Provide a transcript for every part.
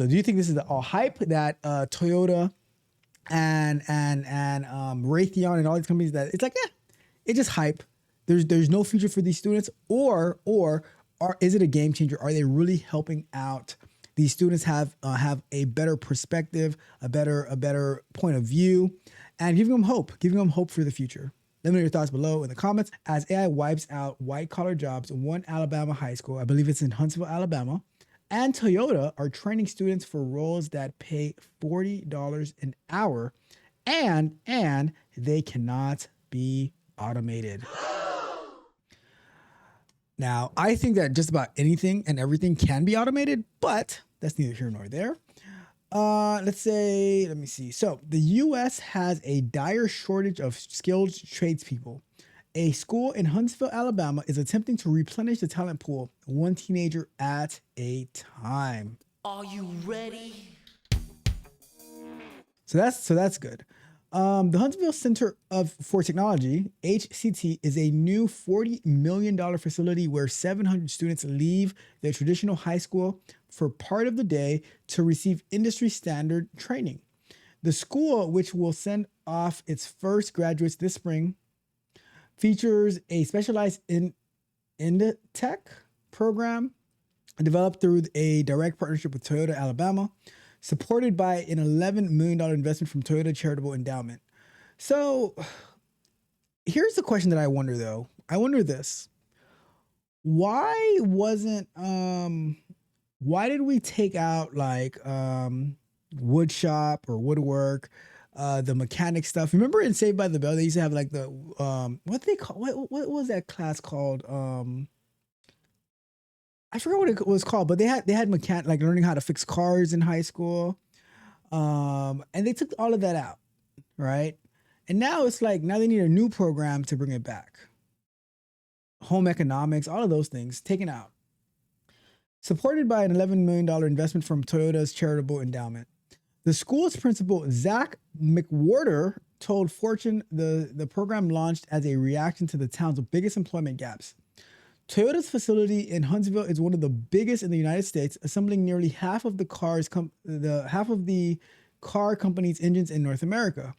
So do you think this is all hype that Toyota and Raytheon and all these companies that it's like, it's just hype. There's no future for these students, or is it a game changer? Are they really helping out these students have a better perspective, a better point of view, and giving them hope for the future? Let me know your thoughts below in the comments. As AI wipes out white collar jobs, one Alabama high school, I believe it's in Huntsville, Alabama, and Toyota are training students for roles that pay $40 an hour, and they cannot be automated. Now, I think that just about anything and everything can be automated, but that's neither here nor there. Let me see. So the U.S. has a dire shortage of skilled tradespeople. A school in Huntsville, Alabama is attempting to replenish the talent pool, one teenager at a time. Are you ready? So that's good. The Huntsville Center for Technology, HCT, is a new $40 million facility where 700 students leave their traditional high school for part of the day to receive industry standard training. The school, which will send off its first graduates this spring, features a specialized tech program developed through a direct partnership with Toyota Alabama, supported by an $11 million investment from Toyota Charitable Endowment. So here's the question that I wonder, though. I wonder this. Why did we take out like wood shop or woodwork, the mechanic stuff? Remember in Saved by the Bell, they used to have like the what was that class called? I forgot what it was called, but they had mechanic, like learning how to fix cars in high school. And they took all of that out, right? And now it's like, now they need a new program to bring it back. Home economics, all of those things taken out. Supported by an $11 million investment from Toyota's charitable endowment. The school's principal, Zack told Fortune the program launched as a reaction to the town's biggest employment gaps. Toyota's facility in Huntsville is one of the biggest in the United States, assembling nearly half of the car company's engines in North America.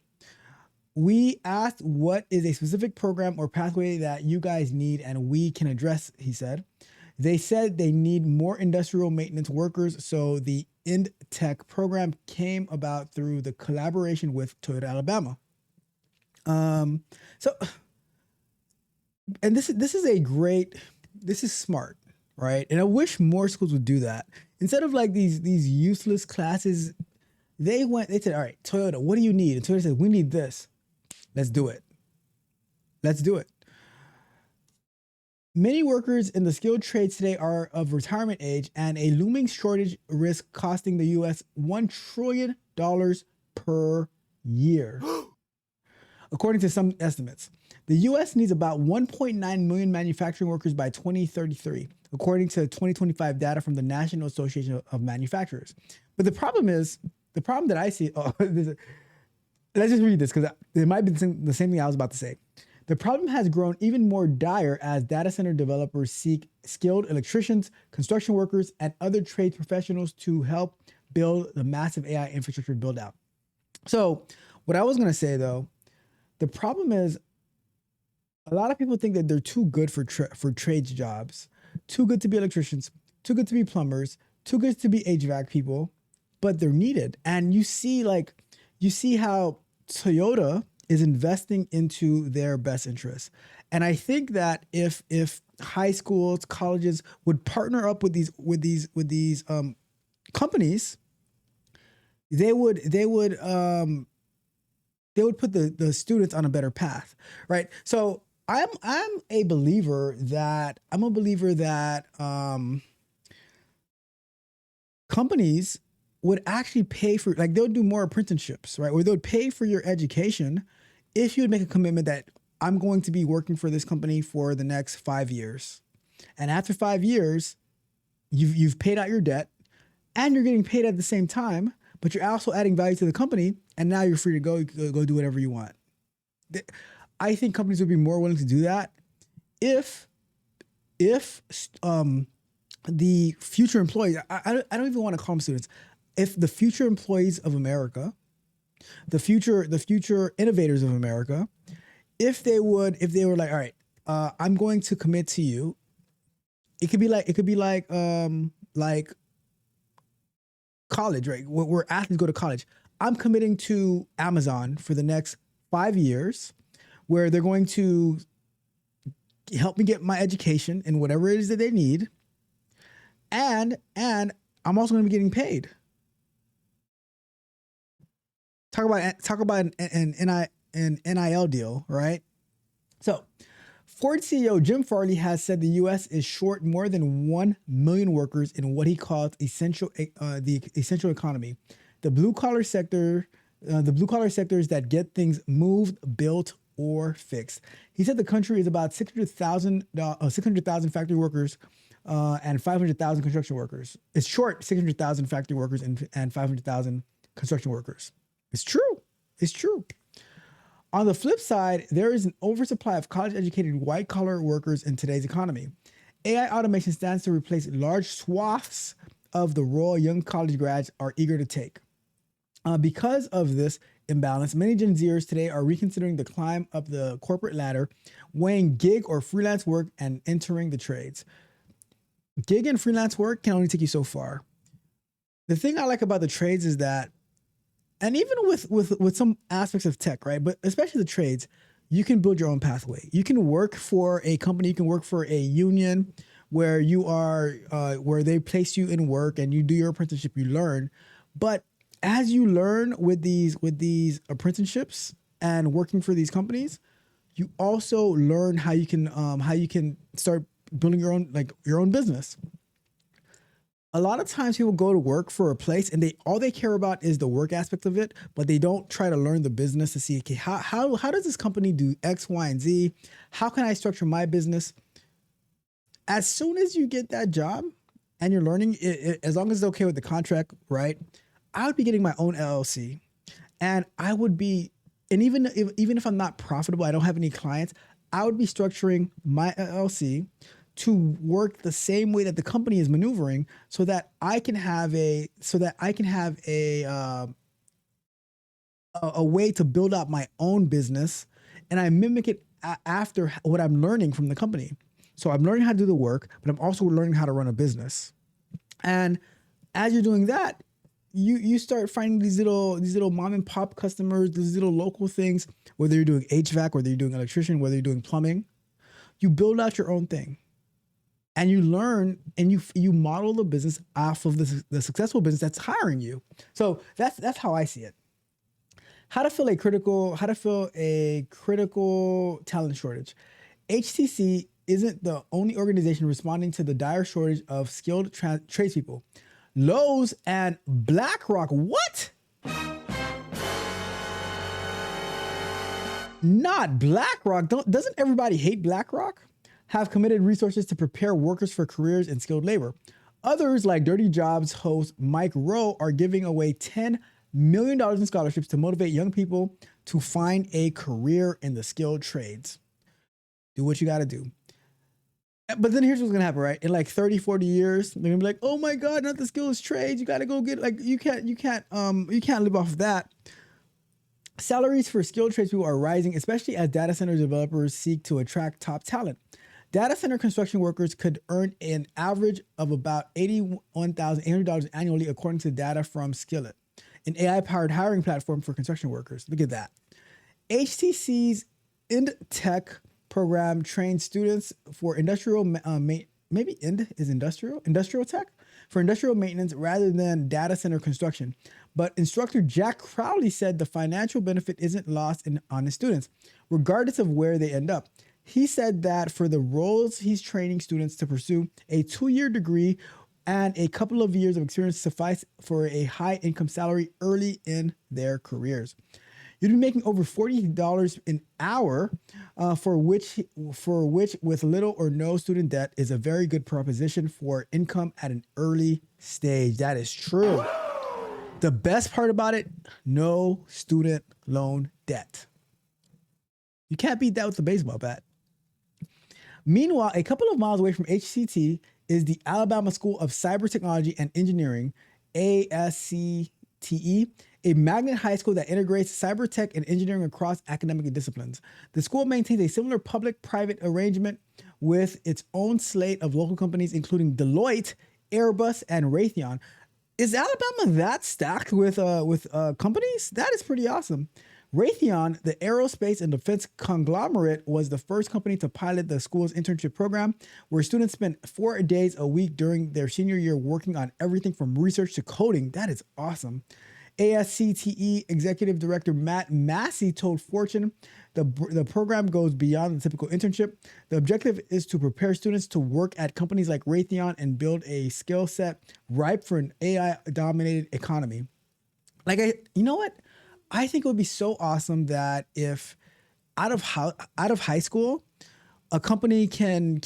We asked what is a specific program or pathway that you guys need and we can address, he said. They said they need more industrial maintenance workers, so the Tech program came about through the collaboration with Toyota Alabama. And this is smart, right? And I wish more schools would do that. Instead of like these useless classes, they said, all right, Toyota, what do you need? And Toyota said, we need this. Let's do it. Many workers in the skilled trades today are of retirement age, and a looming shortage risks costing the U.S. $1 trillion per year. According to some estimates, the U.S. needs about 1.9 million manufacturing workers by 2033, according to 2025 data from the National Association of Manufacturers. But the problem that I see, let's just read this because it might be the same thing I was about to say. The problem has grown even more dire as data center developers seek skilled electricians, construction workers, and other trade professionals to help build the massive AI infrastructure build out. So what I was going to say, though, the problem is a lot of people think that they're too good for trades jobs, too good to be electricians, too good to be plumbers, too good to be HVAC people, but they're needed. And you see how Toyota is investing into their best interests. And I think that if high schools, colleges would partner up with these companies, they would put the students on a better path, right? So I'm a believer that companies would actually pay for, like, they'll do more apprenticeships, right? Or they'll pay for your education if you would make a commitment that I'm going to be working for this company for the next 5 years. And after 5 years, you've paid out your debt and you're getting paid at the same time, but you're also adding value to the company, and now you're free to go do whatever you want. I think companies would be more willing to do that if the future employees, I don't even want to call them students, if the future employees of America, the future innovators of America, if they were like, all right, I'm going to commit to you. It could be like college, right? Where athletes go to college. I'm committing to Amazon for the next 5 years, where they're going to help me get my education in whatever it is that they need, and I'm also going to be getting paid. Talk about an NIL deal, right? So, Ford CEO Jim Farley has said the U.S. is short more than 1 million workers in what he calls the essential economy, the blue collar sectors that get things moved, built, or fixed. He said the country is about 600,000 factory workers and 500,000 construction workers. It's short 600,000 factory workers and 500,000 construction workers. It's true. It's true. On the flip side, there is an oversupply of college-educated white-collar workers in today's economy. AI automation stands to replace large swaths of the role young college grads are eager to take. Because of this imbalance, many Gen Zers today are reconsidering the climb up the corporate ladder, weighing gig or freelance work and entering the trades. Gig and freelance work can only take you so far. The thing I like about the trades is that, and even with some aspects of tech, right? But especially the trades, you can build your own pathway. You can work for a company, you can work for a union where you are, where they place you in work and you do your apprenticeship, you learn. But as you learn with these apprenticeships and working for these companies, you also learn how you can start building your own business. A lot of times people go to work for a place and all they care about is the work aspect of it, but they don't try to learn the business to see, okay, how does this company do X, Y, and Z? How can I structure my business? As soon as you get that job and you're learning it, as long as it's okay with the contract, right? I would be getting my own LLC, and I would be, and even if I'm not profitable, I don't have any clients, I would be structuring my LLC to work the same way that the company is maneuvering, so that I can have a way to build out my own business, and I mimic it after what I'm learning from the company. So I'm learning how to do the work, but I'm also learning how to run a business. And as you're doing that, you start finding these little mom and pop customers, these little local things, whether you're doing HVAC, whether you're doing electrician, whether you're doing plumbing, you build out your own thing. And you learn and you model the business off of the successful business that's hiring you. So that's how I see it. How to fill a critical talent shortage. HCC isn't the only organization responding to the dire shortage of skilled tradespeople. Lowe's and BlackRock, what? Not BlackRock. Doesn't everybody hate BlackRock? Have committed resources to prepare workers for careers in skilled labor. Others, like Dirty Jobs host Mike Rowe, are giving away $10 million in scholarships to motivate young people to find a career in the skilled trades. Do what you got to do. But then here's what's going to happen, right? In like 30, 40 years, they're going to be like, oh my God, not the skilled trades. You got to go get, like, you can't live off of that. Salaries for skilled tradespeople are rising, especially as data center developers seek to attract top talent. Data center construction workers could earn an average of about $81,800 annually, according to data from Skillet, an AI-powered hiring platform for construction workers. Look at that. HTC's IndTech program trains students for industrial tech for industrial maintenance rather than data center construction. But instructor Jack Crowley said the financial benefit isn't lost on his students, regardless of where they end up. He said that for the roles he's training students to pursue, a 2-year degree and a couple of years of experience suffice for a high income salary early in their careers. You'd be making over $40 an hour, for which with little or no student debt is a very good proposition for income at an early stage. That is true. The best part about it, no student loan debt. You can't beat that with a baseball bat. Meanwhile, a couple of miles away from HCT is the Alabama School of Cyber Technology and Engineering, ASCTE, a magnet high school that integrates cyber tech and engineering across academic disciplines. The school maintains a similar public-private arrangement with its own slate of local companies, including Deloitte, Airbus, and Raytheon. Is Alabama that stacked with companies? That is pretty awesome. Raytheon, the aerospace and defense conglomerate, was the first company to pilot the school's internship program, where students spent 4 days a week during their senior year working on everything from research to coding. That is awesome. ASCTE Executive Director Matt Massey told Fortune the program goes beyond the typical internship. The objective is to prepare students to work at companies like Raytheon and build a skill set ripe for an AI-dominated economy. You know what? I think it would be so awesome that if out of high school, a company can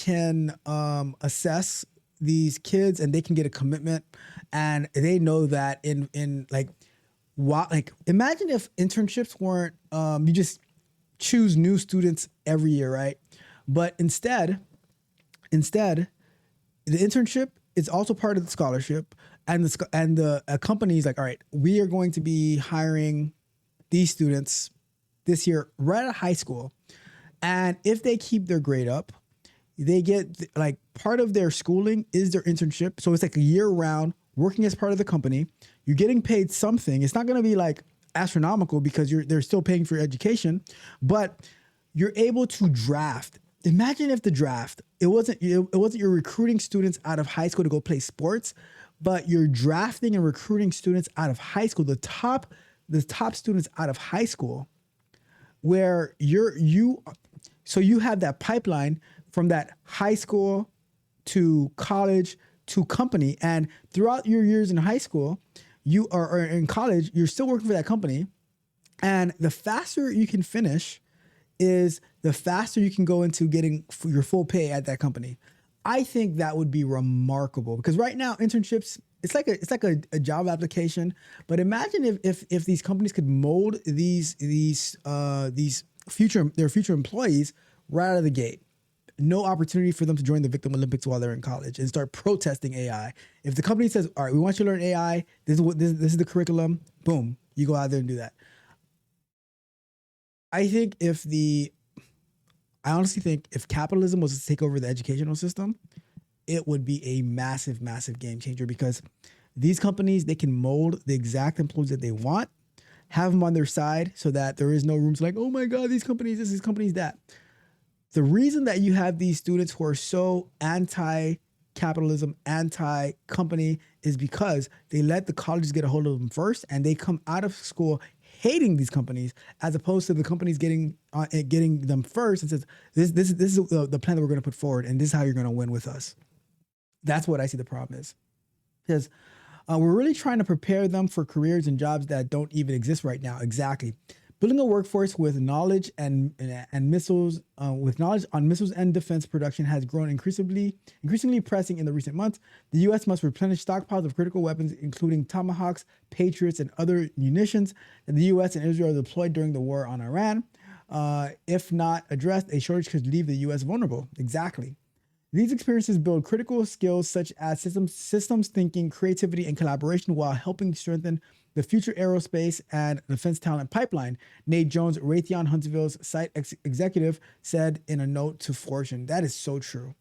assess these kids and they can get a commitment, and they know that in like imagine if internships weren't you just choose new students every year, right? But instead the internship is also part of the scholarship, and the company is like, all right, we are going to be hiring these students this year right out of high school, and if they keep their grade up, they get like part of their schooling is their internship. So it's like a year round working as part of the company. You're getting paid something. It's not going to be like astronomical because they're still paying for your education, but you're able to draft. Imagine if the draft, it wasn't you're recruiting students out of high school to go play sports, but you're drafting and recruiting students out of high school, the top students out of high school, where you have that pipeline from that high school to college to company, and throughout your years in high school, you are in college, you're still working for that company, and the faster you can finish is the faster you can go into getting your full pay at that company. I think that would be remarkable, because right now internships, it's like a job application. But imagine if these companies could mold these future employees right out of the gate. No opportunity for them to join the Victim Olympics while they're in college and start protesting AI. If the company says, all right, we want you to learn AI, this is the curriculum, boom, you go out there and do that. I honestly think if capitalism was to take over the educational system, it would be a massive, massive game changer, because these companies, they can mold the exact employees that they want, have them on their side so that there is no room to like, oh my God, these companies, this, these companies, that. The reason that you have these students who are so anti-capitalism, anti-company is because they let the colleges get a hold of them first, and they come out of school hating these companies, as opposed to the companies getting them first and says, this is the plan that we're going to put forward, and this is how you're going to win with us. That's what I see the problem is, because we're really trying to prepare them for careers and jobs that don't even exist right now. Exactly. Building a workforce with knowledge and missiles, with knowledge on missiles and defense production has grown increasingly pressing in the recent months. The U.S. must replenish stockpiles of critical weapons, including Tomahawks, Patriots, and other munitions that the U.S. and Israel deployed during the war on Iran. If not addressed, a shortage could leave the U.S. vulnerable. Exactly. These experiences build critical skills such as systems thinking, creativity, and collaboration, while helping strengthen the future aerospace and defense talent pipeline. Nate Jones, Raytheon Huntsville's site executive, said in a note to Fortune. That is so true.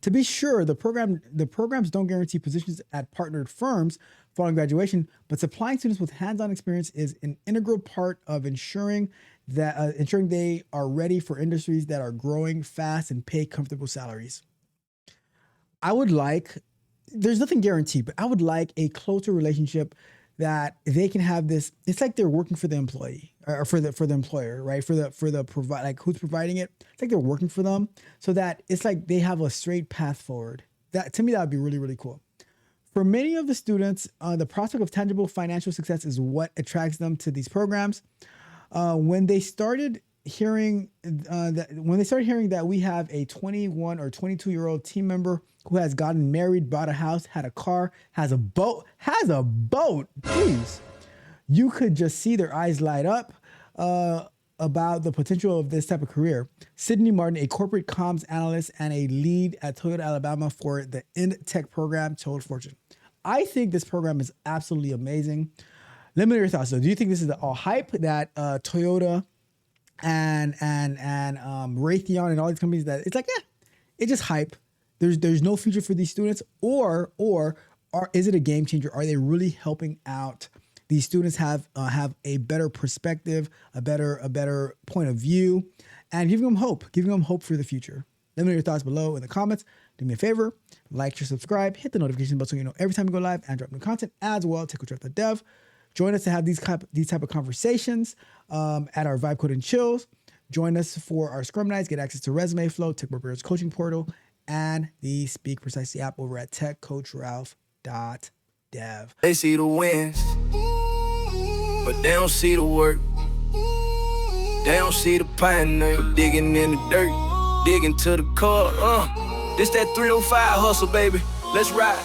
To be sure, the programs don't guarantee positions at partnered firms following graduation, but supplying students with hands-on experience is an integral part of ensuring they are ready for industries that are growing fast and pay comfortable salaries. There's nothing guaranteed, but I would like a closer relationship that they can have this. It's like they're working for the employee or for the employer, right? For the provide, like who's providing it. It's like they're working for them, so that it's like they have a straight path forward. That, to me, that would be really, really cool. For many of the students, the prospect of tangible financial success is what attracts them to these programs. When they started hearing that we have a 21 or 22-year-old team member who has gotten married, bought a house, had a car, has a boat, please, you could just see their eyes light up about the potential of this type of career. Sydney Martin, a corporate comms analyst and a lead at Toyota Alabama for the End Tech program, told Fortune. I think this program is absolutely amazing. Let me know your thoughts though. Do you think this is all hype that Toyota and Raytheon and all these companies that it's like, it's just hype. There's no future for these students, or is it a game changer? Are they really helping out these students have a better perspective, a better point of view, and giving them hope for the future? Let me know your thoughts below in the comments. Do me a favor, like, share, subscribe, hit the notification bell so you know every time we go live and drop new content, as well. Take control of the dev. Join us to have these type of conversations at our Vibe Code and Chills. Join us for our Scrum Nights. Get access to Resume Flow, Tech Preparers Coaching Portal, and the Speak Precisely app over at techcoachralph.dev. They see the wins, but they don't see the work. They don't see the pioneer digging in the dirt, digging to the core. This that 305 hustle, baby. Let's ride.